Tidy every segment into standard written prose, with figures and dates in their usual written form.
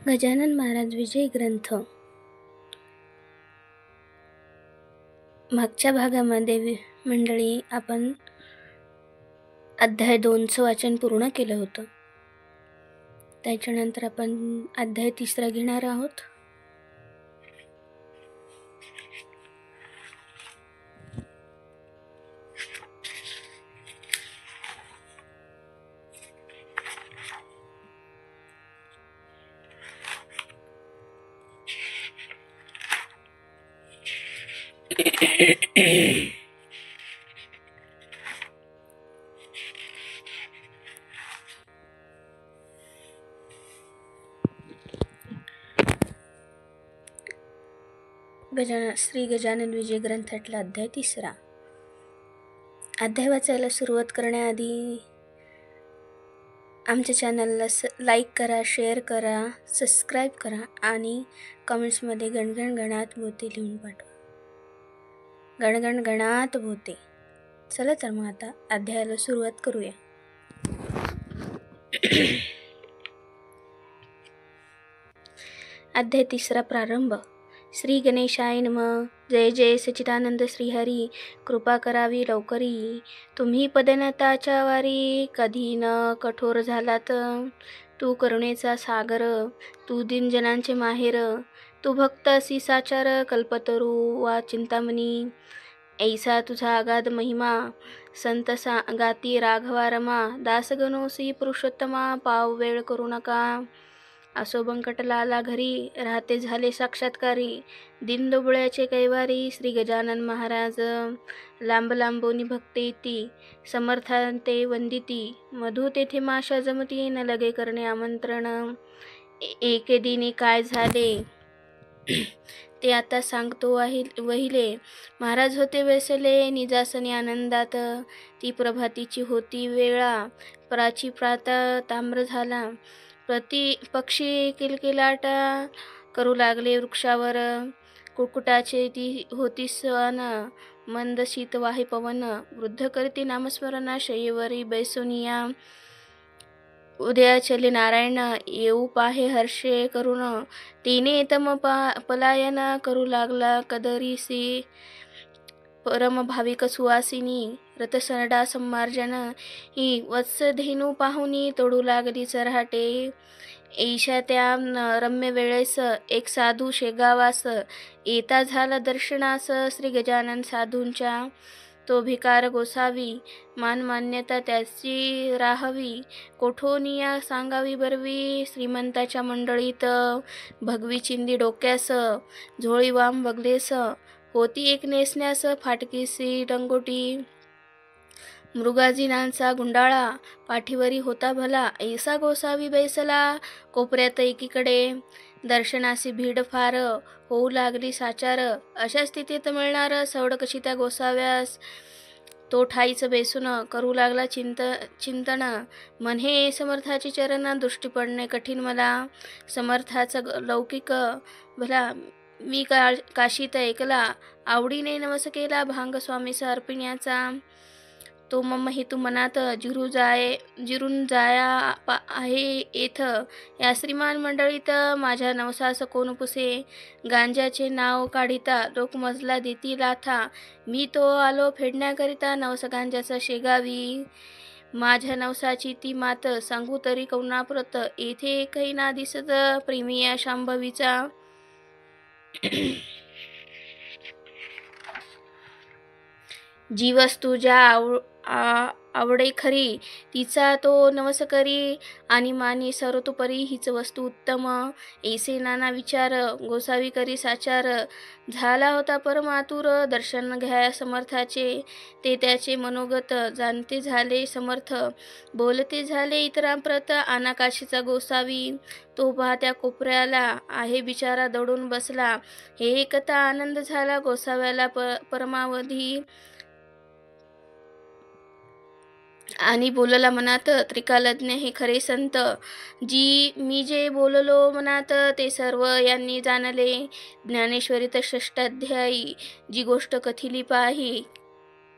गजानन महाराज विजय ग्रंथ मागच्या भागामध्ये मंडळी आपण अध्याय 2चं वाचन पूर्ण केलं होतं. त्याच्यानंतर आपण अध्याय 3 घेणार आहोत. श्री गजानन विजय ग्रंथातला अध्याय 3. अध्याय वाचायला सुरुवात करण्याआधी आमच्या चॅनलला लाईक करा, शेअर करा, सबस्क्राईब करा आणि कमेंट्समध्ये गणगण गणात भोते लिहून पाठवा. गणगण गणात भोते. चला तर मग आता अध्यायाला सुरुवात करूया. अध्याय 3 प्रारंभ. श्री गणेशाय नमः. जय जय सच्चिदानंद श्रीहरी. कृपा करावी लवकरी, तुम्ही पदनताच्या वारी, कधी न कठोर झालात. तू करुणेचा सागर, तू दीनजनांचे माहेर, तू भक्त असी साचार, कल्पतरू वा चिंतामणी. ऐसा तुझा अगाध महिमा, संत गाती राघवा रमा. दासगणोसी पुरुषोत्तमा, पाव वेळ करू नका. असो बंकट लाला घरी, राहते झाले साक्षात्कारी. दिनदुबळ्याचे कैवारी, श्री गजानन महाराज. लांब लांबोनी भक्ते येती, समर्थांते वंदिती. मधु तेथे माशा जमती, न लगे करणे आमंत्रण. एके दिनी काय झाले ते आता सांगतो वहिले. महाराज होते वेसले निजासनी आनंदात. ती प्रभातीची होती वेळा, प्राची प्राता ताम्र झाला. पक्षी किलकिलाटा करू लागले वृक्षावर. कुक्कुटाचे ती होती सन, मंद शीत वाहे पवन. वृद्ध करती नामस्मरण, शय्येवरी बैसोनिया. उद्या चले नारायण, येऊ पाहे हर्षे करून. तिने तम पलायन करू लागला कदरीसी. परम भाविक सुवासिनी, रथसरडा सम्मार्जन. ही वत्सधेनू पाहुनी, तोडू लागली चरहाटे. ऐशा त्या रम्य वेळेस एक साधू शेगावास, येता झाला दर्शनास श्री गजानन साधूंच्या. तो भिकार गोसावी, मान्यता त्याची राहावी. कोठोनिया सांगावी बरवी, श्रीमंताच्या मंडळीत. भगवी चिंदी डोक्यास, झोळी वाम बगलेस. होती एक नेसण्यास, फाटकीसी रंगोटी. मृगाजीनांचा गुंडाळा, पाठीवरी होता भला. ऐसा गोसावी बैसला, कोपऱ्यात एकीकडे. दर्शनासी भीड फार, होऊ लागली साचार. अशा स्थितीत मिळणार सवड कशी त्या गोसाव्यास. तो ठाईच बेसून करू लागला चिंतन. म्हणे समर्थाची चरण, दृष्टी पडणे कठीण मला. समर्थाचा लौकिक भला, मी काशीत ऐकला. आवडीने नवस केला भांग स्वामीस अर्पिण्याचा. तो मम हेतू मनात जिरून जाया आहे येथ. या श्रीमान मंडळीत माझ्या नवसास कोण पुसे. गांजाचे नाव काढिता, लोक मजला देती लाथा. मी तो आलो फेडण्याकरिता, नवस गांजाचा शेगावी. माझ्या नवसाची ती मात, सांगू तरी कौनाप्रत. येथे एकही ना दिसत, प्रेमी या शांभवीचा. जी वस्तू ज्या आवडे खरी, तिचा तो नवस करी. आणि मानी सर्वतोपरी हीच वस्तू उत्तम. ऐसे नाना विचार, गोसावी करी साचार. झाला होता परमातुर, दर्शन घ्या समर्थाचे. ते त्याचे मनोगत जाणते झाले समर्थ. बोलते झाले इतरांप्रत, आनाकाशीचा गोसावी. तो त्या कोपऱ्याला आहे बिचारा दडून बसला. हे एकता आनंद झाला गोसाव्याला परमावधी. आणि बोलला मनात, त्रिकालज्ञ हे खरे संत. मी जे बोललो मनात, ते सर्व यांनी जाणले. ज्ञानेश्वरीत 6ष्ठ अध्यायी. जी गोष्ट कथिली पाही,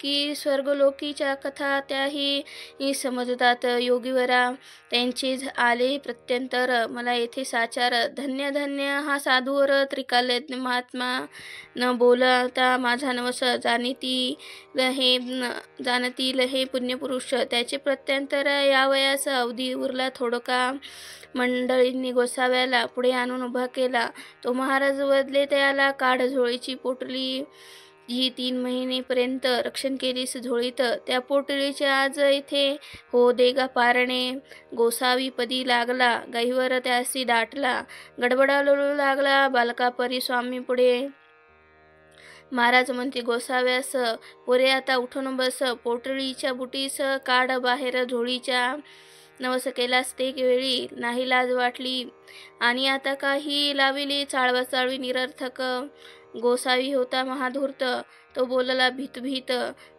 की स्वर्गलोकीच्या कथा त्याही समजतात योगीवरा. त्यांचे आले प्रत्यंतर मला येथे साचार. धन्य धन्य हा साधूवर त्रिकालज्ञ महात्मा. न बोलता माझा नवस जाणतील हे पुण्यपुरुष. त्याचे प्रत्यंतर यावयास अवधी उरला थोडका. मंडळींनी गोसाव्याला पुढे आणून उभा केला. तो महाराज वदले त्याला, काढ झोळीची पोटली जी 3 महिनेपर्यंत रक्षण केलीस झोळीत, त्या पोटलीचे आज इथे हो दे गा पारणे. गोसावी पदी लागला, गाईवर त्यासी दाटला, गडबडा लोळू लागला बालकापरी स्वामी पुढे. महाराज म्हणते गोसाव्यास, पोरे आता उठून बस, पोटळीच्या बुटीस काढ बाहेर झोळीच्या. नवस केलास ते वेळी नाही लाज वाटली, आणि आता काही लाविली चाळवा चाळवी निरर्थक. गोसावी होता महाधूर्त, तो बोलला भीत भीत,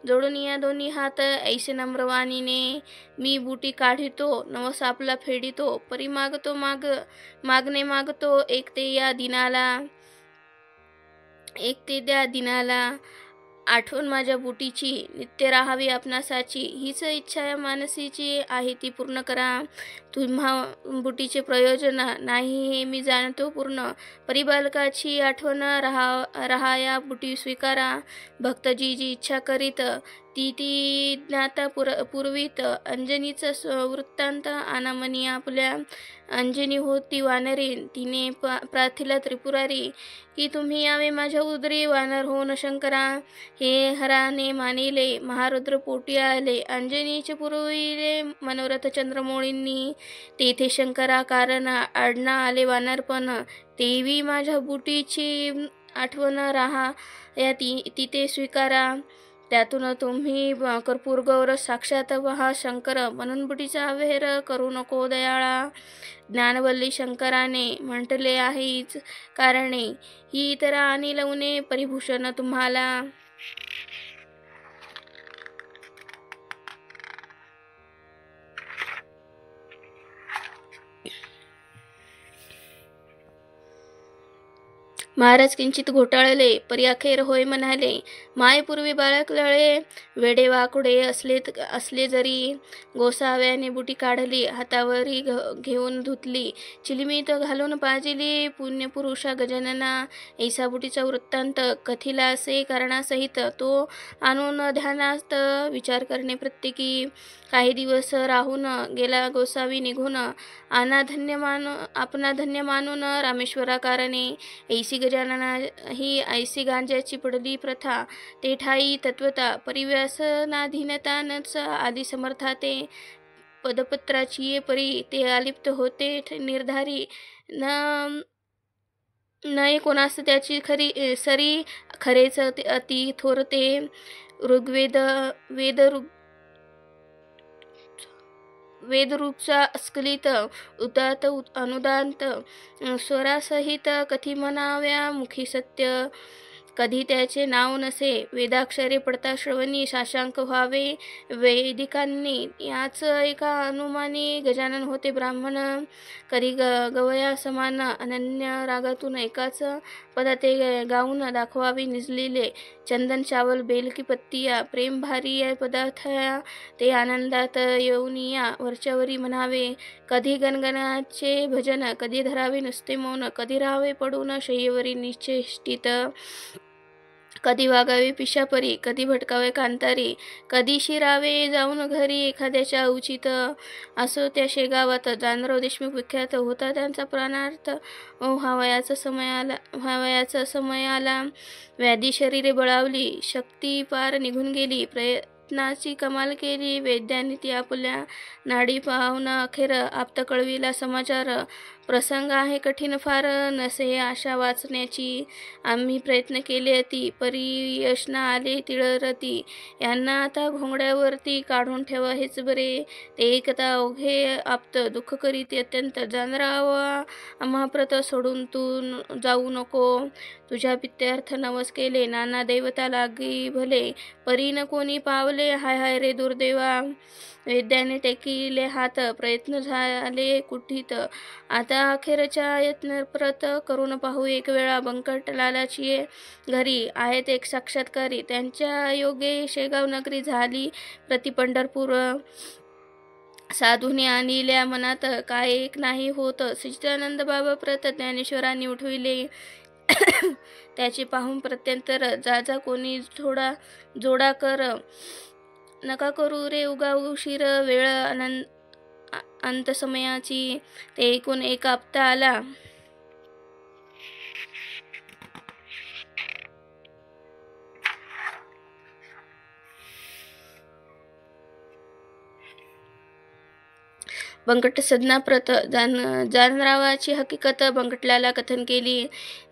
जोडून या दोन्ही हात ऐसे नम्रवाणीने. मी बुटी काढितो, नवस आपला फेडितो, परी मागतो मागणे मागतो, एक ते द्या दिनाला. आठवण माझ्या बुटीची नित्य राहावी आपणासाची, हीच इच्छा या मानसीची आहे ती पूर्ण करा. तुम्हा बुटीचे प्रयोजन नाही हे मी जाणतो पूर्ण, परिबालकाची आठवण राहाया बुटी स्वीकारा. भक्त जी जी इच्छा करीत ती ज्ञाता पुरवीत. अंजनीचा वृत्तांत आनामनी आपल्या. अंजनी होती वानरी, तिने प्रार्थिला त्रिपुरारी, की तुम्ही यावे माझ्या उदरी. वानर होऊन शंकरा हे हराने मानिले, महारुद्र पोटी आले. अंजनीचे पुरविले मनोरथ चंद्रमौळींनी, तेथे शंकरा कारण आडना आले वानरपण. तेवी माझ्या बुटीची आठवण राहा या तिथे स्वीकारा. त्यातून तुम्ही कर्पूर गौर साक्षात व्हा शंकर, म्हणून बुटीचा अवेर करू नको दयाळा. ज्ञानवल्ली शंकराने म्हटले आहे हीच कारणे, ही इतरा आणि लवणे परिभूषण तुम्हाला. महाराज किंचित घोटाळले, परी अखेर होय म्हणाले. मायेपूर्वी बाळक लळे, वेडे वाकुडे असले जरी. गोसाव्याने बुटी काढली, हातावरी घेऊन धुतली, चिलमीत घालून पाजिली. पुण्यपुरुषा गजानना ऐसा बुटीचा वृत्तांत कथिला असे कारणासहित, तो आणून ध्यानात विचार करणे प्रत्येकी. काही दिवस राहून गेला गोसावी निघून, आपणा धन्य मानून रामेश्वराकारणे. ऐसी गजानना ही ऐसी गांजाची पडली प्रथा, ते ठाई तत्वता परिव्यसनाधीनता नच आदी समर्थाते. पदपत्राची ये परी ते अलिप्त होते निर्धारी, नये कोणास त्याची सरी खरेच अति थोरते. वेदरूपचा अस्खलित उदात अनुदांत स्वरासहित कथी म्हणाव्या मुखी सत्य. कधी त्याचे नाव नसे, वेदाक्षरे पडता श्रवणी साशांक व्हावे वैदिकांनी. याच एका अनुमानी गजानन होते ब्राह्मण. कधी गवया समान अनन्य रागातून एकाच पदा ते गाऊन दाखवावी निजलेले. चंदन चावल बेल की पत्तिया, प्रेम भारी या पदार्थया, ते आनंदात येऊन या वरच्यावरी म्हणावे. कधी गणगणाचे भजन, कधी धरावे नुसते मौन, कधी राहावे पडून शय्येवरी निश्चेष्टित, कधी वागावे पिशापरी, कधी भटकावे कांतारी, कधी शिरावे जाऊन घरी एखाद्याच्या उचित. असो त्या शेगावात जानराव देशमुख विख्यात होता. त्यांचा प्राणार्थ व्हावयाचा समय आला. व्याधी शरीरे बळावली, शक्ती पार निघून गेली, प्रयत्नाची कमाल केली. वैद्यांनी ती आपल्या नाडी पाहून अखेर आप्त कळविला समाचार. प्रसंग आहे कठीण फार, नसे आशा वाचण्याची. आम्ही प्रयत्न केले अति, परी यश न आले तिळरती. यांना आता घोंगड्यावरती काढून ठेवा हेच बरे. ते एकता ओघे आप्त दुःख करीत अत्यंत. जानरावा आम्हाप्रत सोडून तू जाऊ नको. तुझ्या पित्यार्थ नवस केले, नाना दैवता लागी भले, परी न कोणी पावले, हाय हाय रे दुर्दैवा. वैद्याने टेकिले हात, प्रयत्न झाले कुठीत. आता अखेरच्या यत्नप्रत करून पाहू एक वेळा बंकटलालाची घरी आहेत एक साक्षात्कारी. त्यांच्या योगे शेगाव नगरी झाली प्रति पंढरपूर. साधूने आणिल्या मनात काय एक नाही होत. सच्चिदानंद बाबा प्रत ज्ञानेश्वरांनी उठविले. त्याचे पाहून प्रत्यंतर जा कोणी थोडा जोडा कर. नका करू रे उगा उशीर, वेळ अंतसमयाची. ते ऐकून एक आपता आला. बंकट सदनाप्रत जानरावाची हकीकत बंकटलाला कथन केली.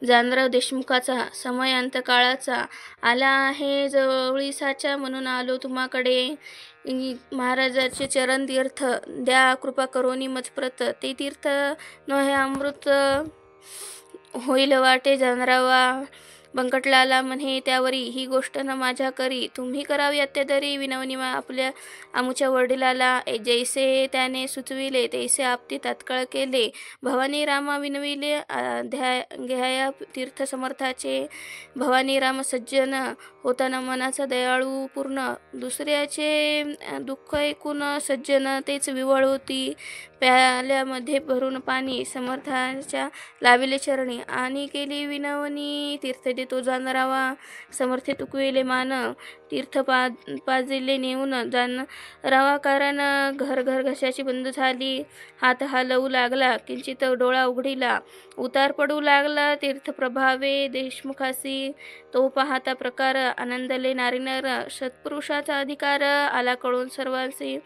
जानराव देशमुखाचा समय अंतकाळाचा आला आहे जवळीसाचा, म्हणून आलो तुम्हाकडे. महाराजाचे चरण तीर्थ द्या कृपा करोनी मजप्रत. ते तीर्थ नोहे अमृत होईल वाटे जानरावा. बंकटलाला म्हणे त्यावरी ही गोष्ट न माझ्या करी. तुम्ही करावी अत्यादरी विनवणी आपल्या आमुच्या वडिलाला. जैसे त्याने सुचविले तैसे आपती तात्काळ केले. भवानी रामा विनविले घ्याया तीर्थ समर्थाचे. भवानी राम सज्जन होताना मनाचा दयाळू पूर्ण. दुसऱ्याचे दुःख ऐकून सज्जनतेच विवळ होती. प्याल्यामध्ये भरून पाणी समर्थाच्या लाविले चरणी आणि केली विनवणी. तीर्थ देतो जानरावा. समर्थे तुकविले मान. तीर्थ पाजिले नेऊन जानरावा. कारण घर घशाची बंद झाली. हात हलवू लागला. किंचित डोळा उघडिला. उतार पडू लागला तीर्थ प्रभावे देशमुखासी. तो पाहता प्रकार आनंदले नारीनर. सत्पुरुषाचा अधिकार आला कळून सर्वांसी.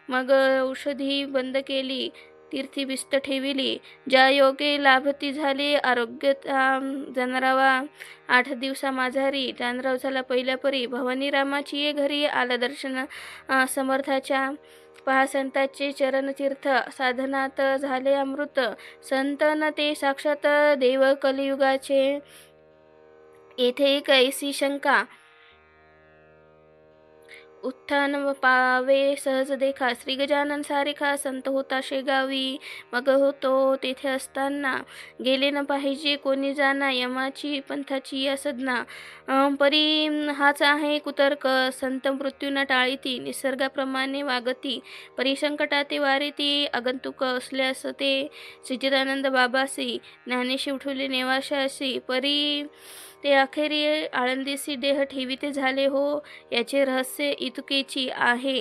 मग औषधी बंद केली. तीर्थी बिस्त ठेविली. ज्या योगे लाभती झाली आरोग्य जानरावा. 8 दिवसा माझारी जानराव झाला पहिल्या परी. भवानी रामाची ये घरी आला दर्शन समर्थाच्या. पहा संतांचे चरणतीर्थ साधनात झाले अमृत. संत न ते साक्षात देव कलियुगाचे. येथे एक ऐसी शंका उत्थान पावे सहज देखा. श्री गजानन सारिखा संत होता शेगावी. मग होतो तेथे असताना गेले न पाहिजे कोणी जाना. यमाची पंथाची या सदना. परी हाच आहे कुतर्क. संत मृत्यूना टाळीती निसर्गाप्रमाणे वागती. परी संकटाते वारिती आगंतुक असल्यास ते. सच्चिदानंद बाबासी ज्ञानेशी उठवले नेवाशासी. परी ते अखेरी आळंदीसी देह ठेविते झाले हो. याचे रहस्य इतकेची आहे.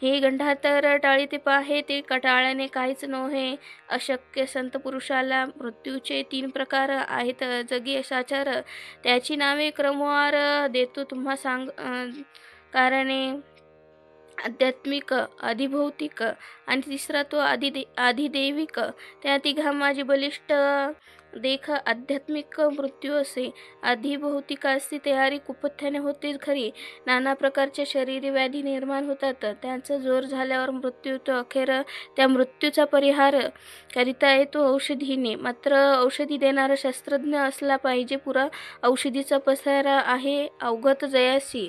हे गंडातर टाळीते पाहे. ते टाळणे काहीच नव्हे अशक्य. संत पुरुषाला मृत्यूचे 3 प्रकार आहेत जगी साचार. त्याची नावे क्रमवार देतो तुम्हा सांग कारणे. आध्यात्मिक, अधिभौतिक आणि तिसरा तो आधिदैविक. त्या तिघा माझी बलिष्ठ देख आध्यात्मिक मृत्यू असे. अधिभौतिकाची तयारी कुपथ्याने होते खरी. नाना प्रकारचे शरीरी व्याधी निर्माण होतात. त्यांचा जोर झाल्यावर मृत्यू तो अखेर. त्या मृत्यूचा परिहार करिता येतो औषधीने. मात्र औषधी देणारा शास्त्रज्ञ असला पाहिजे. पुरा औषधीचा पसारा आहे अवगत जयासी.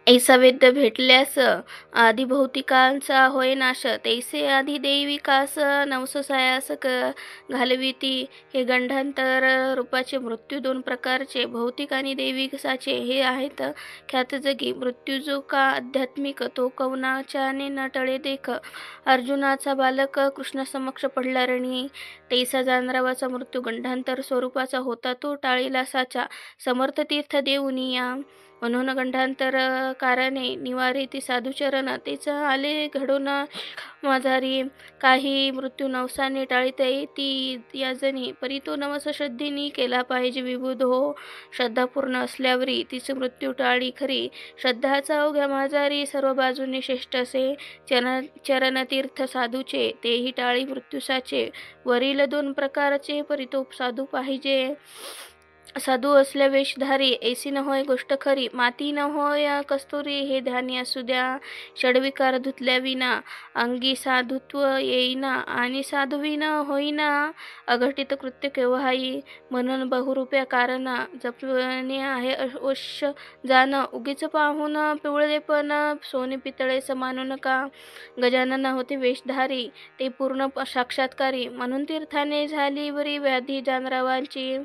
ऐसा वैद्य भेटल्यास आधिभौतिकांचा होय नाश. तैसे आधिदैविकास नवससायास घालविती. हे गंडांतर रूपाचे मृत्यू 2 प्रकारचे भौतिक आणि दैविकसाचे. हे आहेत ख्यात जगी. मृत्यू जो का आध्यात्मिक तो कवनाच्याने न टळे देख. अर्जुनाचा बालक कृष्णासमक्ष पडला रणी. तैसा जानरावाचा मृत्यू गंडांतर स्वरूपाचा होता तो टाळीला साचा. समर्थ तीर्थ देऊनिया. म्हणून गंडांतर कारणे निवारिती साधुचरण. तेच आले घडून माझारी. काही मृत्यू नवसाने टाळीता येती याजनी. परी तो नवस श्रद्धेनी केला पाहिजे विबुध हो. श्रद्धा पूर्ण असल्यावरी तीच मृत्यू टाळी खरी. श्रद्धाचा अवघ्या माझारी सर्व बाजूने श्रेष्ठ असे. चरणतीर्थ साधूचे तेही टाळी मृत्यूसाचे. वरील 2 प्रकारचे परी तो साधू पाहिजे. साधू असल्या वेशधारी, ऐसी न होय गोष्ट खरी, माती न होय कस्तुरी, हे ध्यानी असू द्या. षडविकार धुतल्या विना अंगी साधुत्व येईना, आणि साधुविन होईना अघटित कृत्य केव्हाही. म्हणून बहुरूप्या कारणा जपणे आहे अवश्य जाण, उगीच पाहून पिवळेपण सोने पितळे समानू नका. गजानन होते वेशधारी, ते पूर्ण साक्षात्कारी, म्हणून तीर्थाने झाली बरी व्याधी जानरावांची.